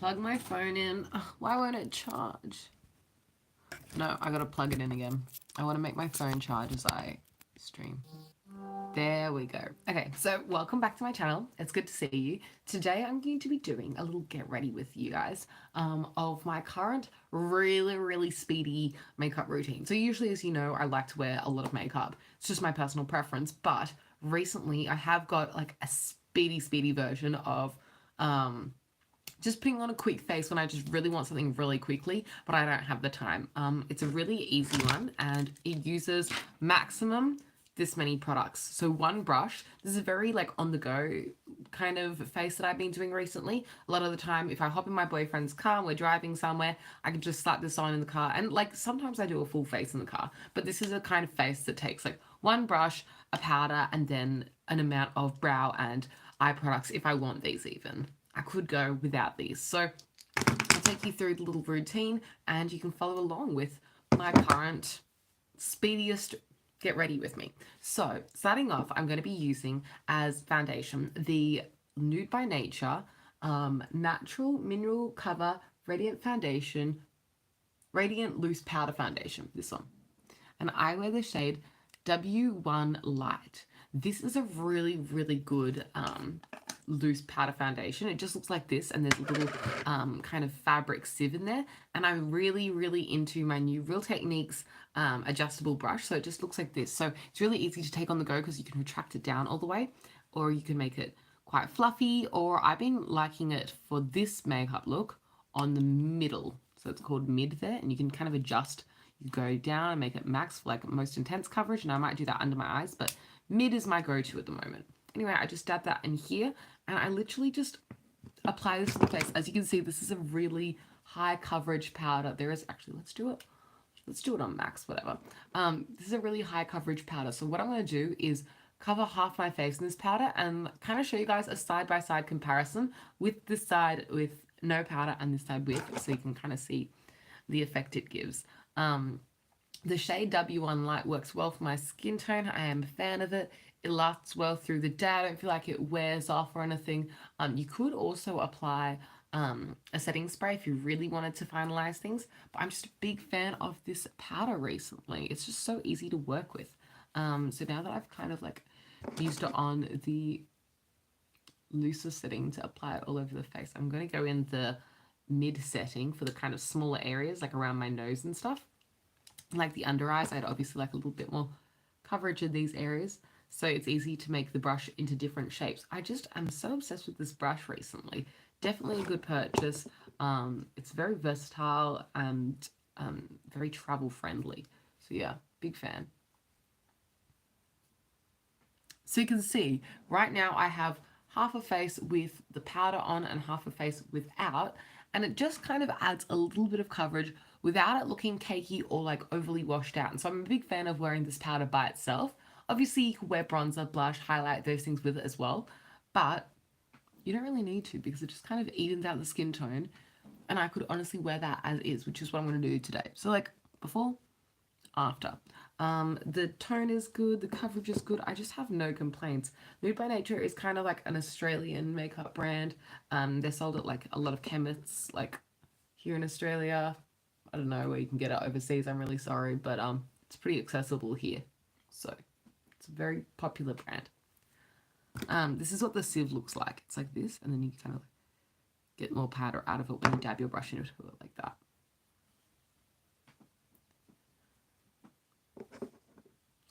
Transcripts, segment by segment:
plug my phone in. Ugh, why won't it charge? No, I gotta plug it in again. I want to make my phone charge as I stream. There we go. Okay, so welcome back to my channel. It's good to see you. Today I'm going to be doing a little get ready with you guys of my current really speedy makeup routine. So usually, as you know, I like to wear a lot of makeup. It's just my personal preference, but recently I have got like a speedy version of just putting on a quick face when I just really want something really quickly, but I don't have the time. It's a really easy one, and it uses maximum this many products. So one brush. This is a very like on the go kind of face that I've been doing recently. A lot of the time, if I hop in my boyfriend's car and we're driving somewhere, I can just slap this on in the car. And like sometimes I do a full face in the car, but this is a kind of face that takes like one brush, a powder, and then an amount of brow and eye products if I want these even. I could go without these. So I'll take you through the little routine and you can follow along with my current speediest get ready with me. So starting off, I'm going to be using as foundation the Nude by Nature Natural Mineral Cover Radiant Foundation, Radiant Loose Powder Foundation, this one. And I wear the shade W1 Light. This is a really good loose powder foundation. It just looks like this, and there's a little kind of fabric sieve in there. And I'm really into my new Real Techniques adjustable brush. So it just looks like this. So it's really easy to take on the go because you can retract it down all the way, or you can make it quite fluffy, or I've been liking it for this makeup look on the middle. So it's called mid there, and you can kind of adjust. You go down and make it max for like most intense coverage, and I might do that under my eyes, but mid is my go-to at the moment. Anyway, I just dab that in here, and I literally just apply this to the face. As you can see, this is a really high coverage powder. There is actually, let's do it on max, whatever. This is a really high coverage powder. So what I'm going to do is cover half my face in this powder and kind of show you guys a side-by-side comparison with this side with no powder and this side with, so you can kind of see the effect it gives. The shade W1 Light works well for my skin tone. I am a fan of it. It lasts well through the day. I don't feel like it wears off or anything. You could also apply a setting spray if you really wanted to finalize things. But I'm just a big fan of this powder recently. It's just so easy to work with. So now that I've kind of like used it on the looser setting to apply it all over the face, I'm going to go in the mid setting for the kind of smaller areas like around my nose and stuff. Like the under eyes, I'd obviously like a little bit more coverage in these areas. So it's easy to make the brush into different shapes. I'm so obsessed with this brush recently. Definitely a good purchase. It's very versatile and very travel friendly. So yeah, big fan. So you can see right now I have half a face with the powder on and half a face without. And it just kind of adds a little bit of coverage without it looking cakey or like overly washed out. And so I'm a big fan of wearing this powder by itself. Obviously you can wear bronzer, blush, highlight, those things with it as well, but you don't really need to because it just kind of evens out the skin tone. And I could honestly wear that as is, which is what I'm going to do today. So like before, after. The tone is good, the coverage is good. I just have no complaints. Nude by Nature is kind of like an Australian makeup brand. They're sold at like a lot of chemists, like here in Australia. I don't know where you can get it overseas. I'm really sorry, but it's pretty accessible here. So it's a very popular brand. This is what the sieve looks like. It's like this, and then you kind of get more powder out of it when you dab your brush into it like that.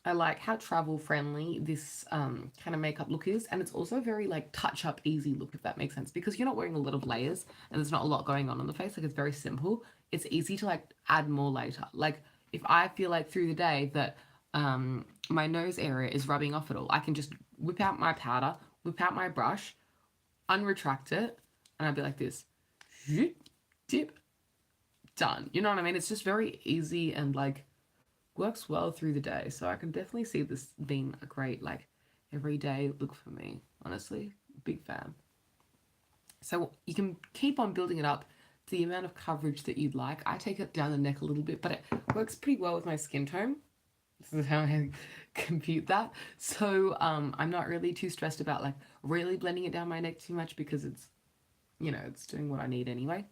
I like how travel friendly this kind of makeup look is, and it's also very like touch up easy look, if that makes sense, because you're not wearing a lot of layers and there's not a lot going on the face. Like it's very simple. It's easy to like add more later. Like if I feel like through the day that my nose area is rubbing off at all, I can just whip out my powder, whip out my brush, unretract it, and I'd be like this, dip, done. You know what I mean? It's just very easy and like works well through the day. So I can definitely see this being a great like everyday look for me. Honestly, big fan. So you can keep on building it up to the amount of coverage that you'd like. I take it down the neck a little bit, but it works pretty well with my skin tone. This is how I compute that. So I'm not really too stressed about like really blending it down my neck too much because it's you know, it's doing what I need anyway.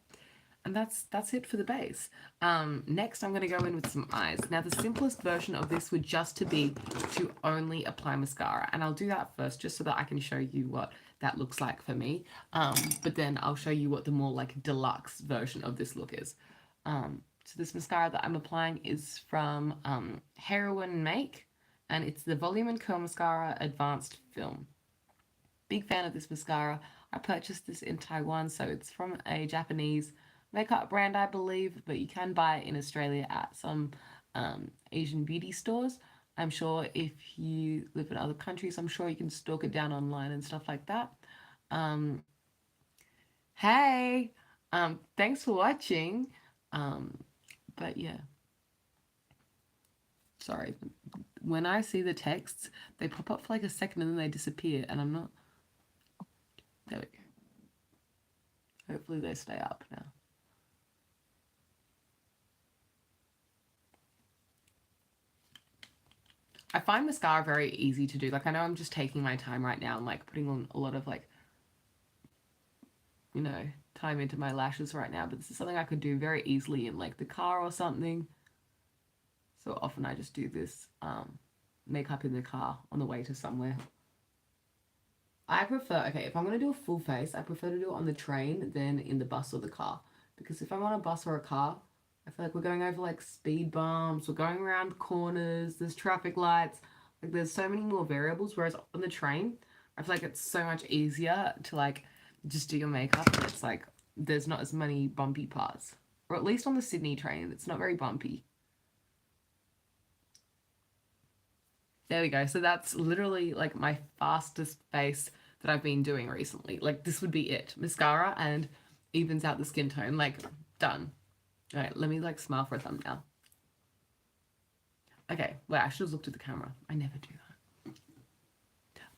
And that's it for the base. Next, I'm going to go in with some eyes. Now, the simplest version of this would just to be to only apply mascara. And I'll do that first just so that I can show you what that looks like for me. But then I'll show you what the more like deluxe version of this look is. So this mascara that I'm applying is from Heroin Make. And it's the Volume and Curl Mascara Advanced Film. Big fan of this mascara. I purchased this in Taiwan, so it's from a Japanese makeup brand, I believe, but you can buy it in Australia at some Asian beauty stores. I'm sure if you live in other countries, I'm sure you can stalk it down online and stuff like that. Hey, thanks for watching. But yeah, sorry. When I see the texts, they pop up for like a second and then they disappear, and I'm not. There we go. Hopefully they stay up now. I find mascara very easy to do. Like, I know I'm just taking my time right now and like putting on a lot of like, you know, time into my lashes right now, but this is something I could do very easily in like the car or something. So often I just do this makeup in the car on the way to somewhere. I prefer, okay, if I'm going to do a full face, I prefer to do it on the train than in the bus or the car. Because if I'm on a bus or a car, I feel like we're going over like speed bumps, we're going around corners, there's traffic lights, like there's so many more variables. Whereas on the train, I feel like it's so much easier to like just do your makeup, and it's like there's not as many bumpy parts. Or at least on the Sydney train, it's not very bumpy. There we go. So that's literally like my fastest face that I've been doing recently. Like this would be it. Mascara and evens out the skin tone. Like done. All right, let me like smile for a thumbnail. Okay, well, I should have looked at the camera. I never do that.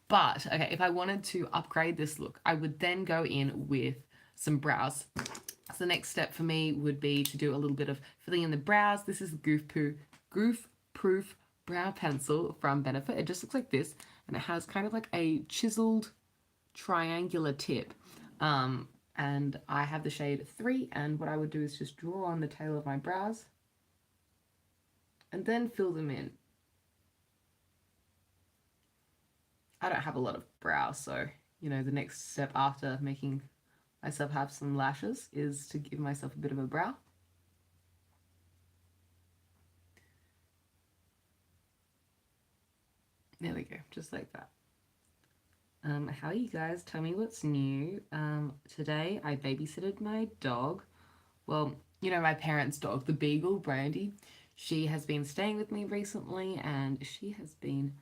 But, okay, if I wanted to upgrade this look, I would then go in with some brows. So the next step for me would be to do a little bit of filling in the brows. This is the Goof Proof Brow Pencil from Benefit. It just looks like this, and it has kind of like a chiseled triangular tip. And I have the shade 3, and what I would do is just draw on the tail of my brows and then fill them in. I don't have a lot of brows, so, you know, the next step after making myself have some lashes is to give myself a bit of a brow. There we go, just like that. How are you guys? Tell me what's new. Today I babysitted my dog. Well, you know, my parents' dog, the beagle, Brandy. She has been staying with me recently, and she has been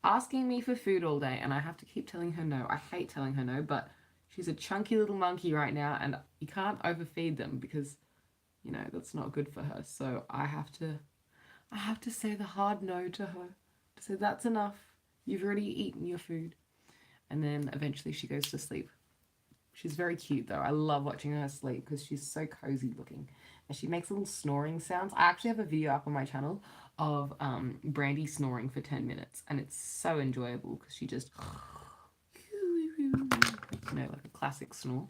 asking me for food all day, and I have to keep telling her no. I hate telling her no, but she's a chunky little monkey right now, and you can't overfeed them because, you know, that's not good for her. So I have to say the hard no to her. To say that's enough. You've already eaten your food. And then eventually she goes to sleep. She's very cute though. I love watching her sleep because she's so cozy looking. And she makes little snoring sounds. I actually have a video up on my channel of Brandy snoring for 10 minutes. And it's so enjoyable because she just, you know, like a classic snore.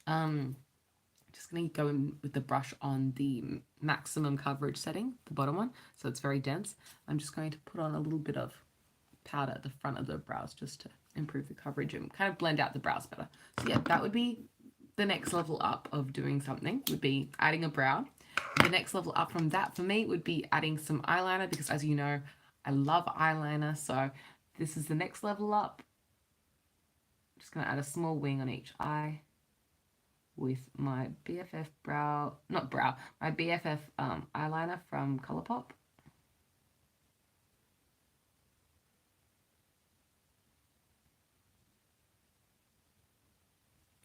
Just going to go in with the brush on the maximum coverage setting, the bottom one. So it's very dense. I'm just going to put on a little bit of powder at the front of the brows just to improve the coverage and kind of blend out the brows better. So yeah, that would be the next level up of doing something, would be adding a brow. The next level up from that for me would be adding some eyeliner, because as you know, I love eyeliner. So this is the next level up. I'm just going to add a small wing on each eye with my BFF my BFF eyeliner from Colourpop.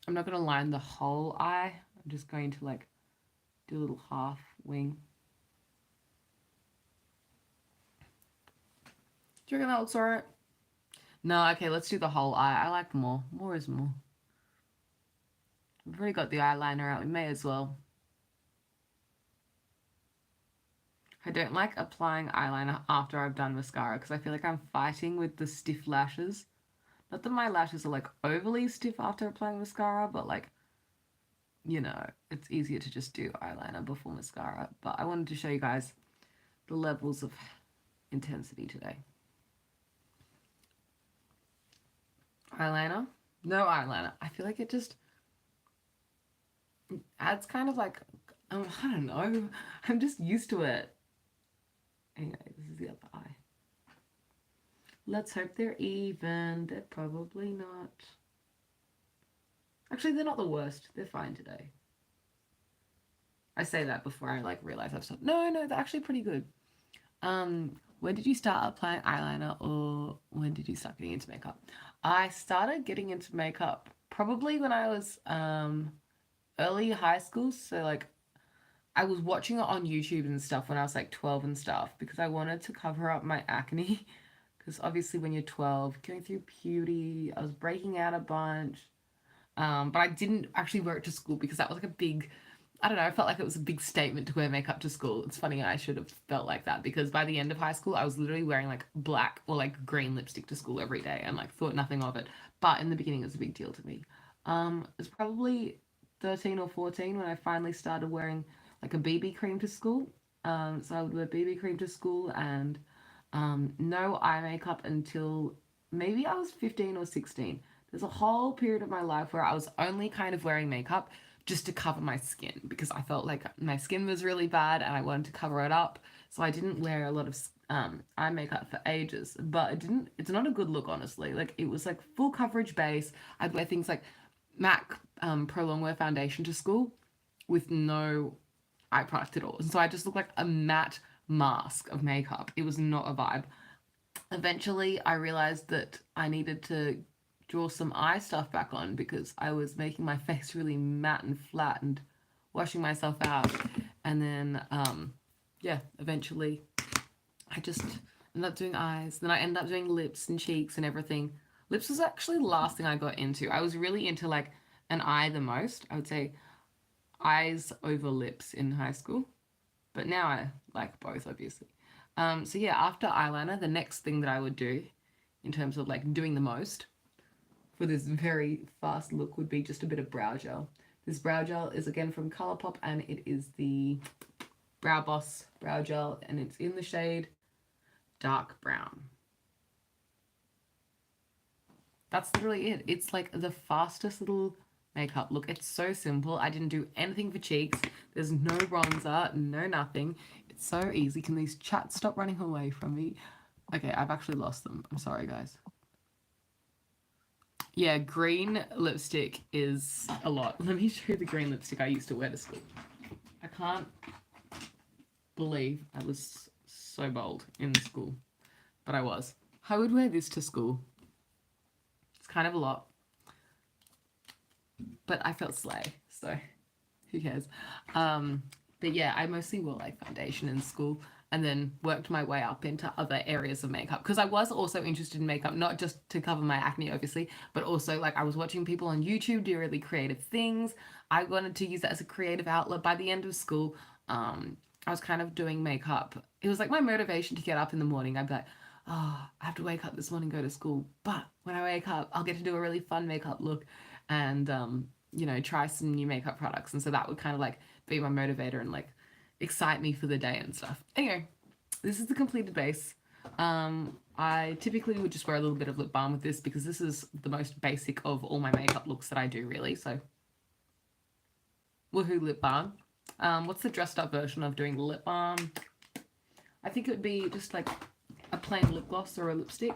I'm not going to line the whole eye. I'm just going to like do a little half wing. Do you reckon that looks alright? No, okay, let's do the whole eye. I like more. More is more. We've already got the eyeliner out. We may as well. I don't like applying eyeliner after I've done mascara because I feel like I'm fighting with the stiff lashes. Not that my lashes are like overly stiff after applying mascara, but like you know, it's easier to just do eyeliner before mascara. But I wanted to show you guys the levels of intensity today. Eyeliner, no eyeliner. I feel like it just adds kind of like, I don't know, I'm just used to it. Anyway, this is the other eye. Let's hope they're even. They're probably not. Actually, they're not the worst. They're fine today. I say that before I like realize I've stopped. No, they're actually pretty good. When did you start applying eyeliner, or when did you start getting into makeup? I started getting into makeup probably when I was early high school. So like I was watching it on YouTube and stuff when I was like 12 and stuff because I wanted to cover up my acne. Because obviously when you're 12, going through puberty, I was breaking out a bunch. But I didn't actually wear it to school because that was like a big, I don't know, I felt like it was a big statement to wear makeup to school. It's funny, I should have felt like that because by the end of high school, I was literally wearing like black or like green lipstick to school every day and like thought nothing of it. But in the beginning, it was a big deal to me. It was probably 13 or 14 when I finally started wearing like a BB cream to school. So I would wear BB cream to school and no eye makeup until maybe I was 15 or 16. There's a whole period of my life where I was only kind of wearing makeup just to cover my skin because I felt like my skin was really bad and I wanted to cover it up. So I didn't wear a lot of eye makeup for ages, but it's not a good look, honestly. Like it was like full coverage base. I'd wear things like MAC Pro Longwear foundation to school with no eye product at all. And so I just looked like a matte mask of makeup. It was not a vibe. Eventually, I realized that I needed to draw some eye stuff back on because I was making my face really matte and flat and washing myself out. And then, yeah, eventually I just ended up doing eyes. Then I ended up doing lips and cheeks and everything. Lips was actually the last thing I got into. I was really into like an eye the most. I would say eyes over lips in high school. But now I like both, obviously. So yeah, after eyeliner, the next thing that I would do in terms of like doing the most for this very fast look would be just a bit of brow gel. This brow gel is again from Colourpop and it is the Brow Boss brow gel and it's in the shade dark brown. That's literally it. It's like the fastest little makeup look. It's so simple. I didn't do anything for cheeks. There's no bronzer, no nothing. It's so easy. Can these chats stop running away from me? Okay, I've actually lost them. I'm sorry, guys. Yeah, green lipstick is a lot. Let me show you the green lipstick I used to wear to school. I can't believe I was so bold in school, but I was. I would wear this to school. It's kind of a lot, but I felt slay, so who cares? But yeah, I mostly wore like foundation in school and then worked my way up into other areas of makeup because I was also interested in makeup, not just to cover my acne, obviously, but also like I was watching people on YouTube do really creative things. I wanted to use that as a creative outlet. By the end of school, I was kind of doing makeup. It was like my motivation to get up in the morning. I'd be like, oh, I have to wake up this morning, go to school. But when I wake up, I'll get to do a really fun makeup look and, you know, try some new makeup products. And so that would kind of like be my motivator and like excite me for the day and stuff. Anyway, this is the completed base. I typically would just wear a little bit of lip balm with this because this is the most basic of all my makeup looks that I do, really. So, woohoo, lip balm. What's the dressed up version of doing the lip balm? I think it would be just like a plain lip gloss or a lipstick.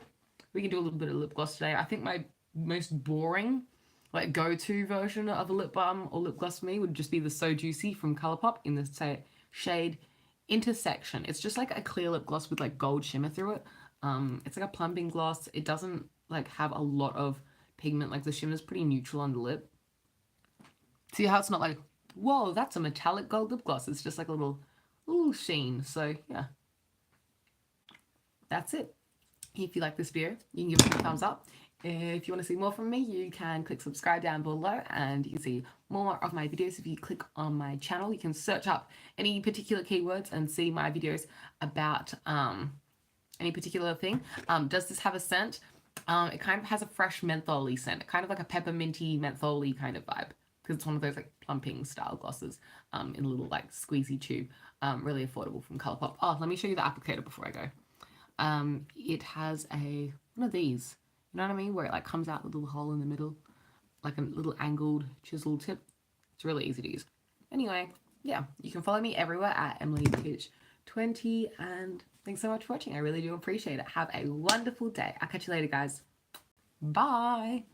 We can do a little bit of lip gloss today. I think my most boring, like go-to version of a lip balm or lip gloss for me would just be the So Juicy from Colourpop in the shade Intersection. It's just like a clear lip gloss with like gold shimmer through it. It's like a plumping gloss. It doesn't like have a lot of pigment. Like the shimmer is pretty neutral on the lip. See how it's not like, whoa, that's a metallic gold lip gloss. It's just like a little sheen. So yeah, that's it. If you like this video, you can give it a thumbs up. If you want to see more from me, you can click subscribe down below and you can see more of my videos. If you click on my channel, you can search up any particular keywords and see my videos about any particular thing. Does this have a scent? It kind of has a fresh mentholy scent, kind of like a pepperminty mentholy kind of vibe. because it's one of those like plumping style glosses in a little like squeezy tube, really affordable from Colourpop. Oh, let me show you the applicator before I go. It has one of these, you know what I mean, where it like comes out with a little hole in the middle, like a little angled chisel tip. It's really easy to use. Anyway, yeah, you can follow me everywhere at EmilyPitch20, and thanks so much for watching. I really do appreciate it. Have a wonderful day. I'll catch you later, guys. Bye.